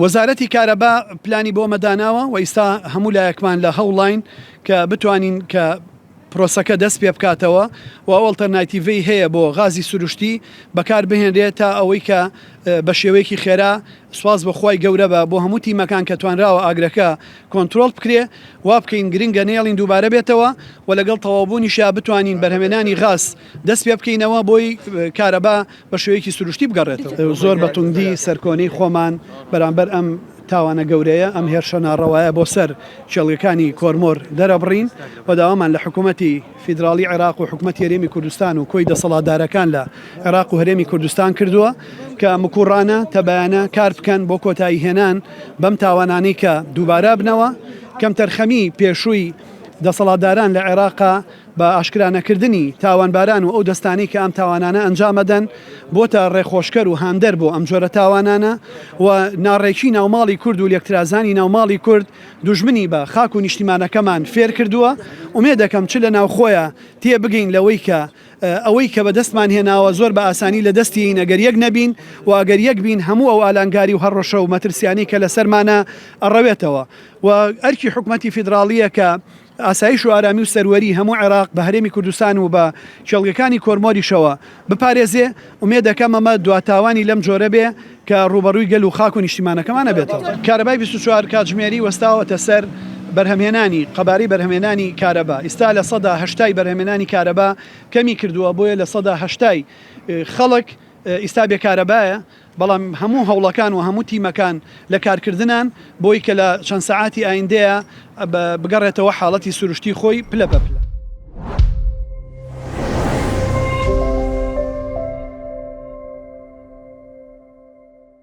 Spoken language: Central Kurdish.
وەزارەتی کارەبا پلانی بۆ مەداناوە و ئێستا هەموو لایەکمان لە هەوڵین کە بتوانین کە پرۆسەکە دەست پێ بکاتەوە و ئەڵتەرناتیڤی هەیە بۆ غازی سروشتی بەکار بهێنرێت تا ئەوەی کە بە شێوەیەکی خێرا سواز بەخوای گەورە بە بۆ هەموو تیمەکان کە توانراوە ئاگرەکە کۆنتترۆل بکرێ وا بکەین گرنگە نێڵین دووبارە بێتەوە و لەگەڵ تەواوبوونیشا بتوانین بەرهەمێنانی غاز دەست پێ بکەینەوە بۆی کارەبا بە شێوەیەکی سروشتی بگەڕێتەوە. زۆر بە توندی سەرکۆنەی خۆمان بەرامبەر ئەم تاوانە گەورەیە ئەم هێرشە ناڕەوایە بۆ سەر چێڵگەکانی کۆرمۆر دەرەبڕین و داوامان لە حکوومەتی فیدراڵی عێراق و حکوومەت هەرێمی کوردستان و کۆی دەسەڵاتدارەکان لە عێراق و هەرێمی کوردستان کردووە کە مکوڕانە تەبایانە کار بکەن بۆ کۆتایی هێنان بەم تاوانانەی کە دووبارە بنەوە کەم تەرخەمی پێشووی دەسەڵاتداران لە عێراقا بە ئاشکرانەکردنی تاوانباران و ئەو دەستانی کە ئەم تاوانانە ئەنجامەدەن بۆتە ڕێخۆشکەر و هاندەر بۆ ئەم جۆرە تاوانانە و ناڕێکی ناوماڵی کورد و لێکترازانی ناوماڵی کورد دوژمنی بە خاک و نیشتیمانەکەمان فێر کردووە. ومێ دەکەم چ لە ناوخۆیە تێ بگەین لەوەی کە ئەوەی کە بە دەستمان هێناوە زۆر بە ئاسانی لە دەستی ئەگەر یەک نەبین و ئەگەر یەک بین هەموو ئەو ئالانگاری و هەڕۆشە و مەترسیانی کە لەسەرمانە ئەڕەوێتەوە و ئەرکی حکوومەتی فیدراڵیە کە ئاسایش و ئارامی و سەروەری هەموو عێراق بە هەرێمی کوردستان و بە چێڵگەکانی کۆرمۆریشەوە بپارێزێ. ومێ دەکەم ئەمە دواتاوانی لەم جۆرە بێ کە ڕوبەڕووی گەل و خاک و نیشتیمانەکەمانە بێتەوە. کارەبای 24 کاتژمێری وەستاوەتە سەر بەرهەمهێنانی قەباری بەرهەمهێنانی کارەبا. ئێستا لە 180 بەرهەمهێنانی کارەبا کەمی کردووە بۆیە لە 180 خەڵک ئێستا بێکارەبایە، بەڵام هەموو هەوڵەکان و هەموو تیمەکان لە کارکردنان بۆی کە لە چەند سەعاتی ئایندەیە بگەڕێتەوە حاڵەتی سروشتی خۆی پلە بە پلە.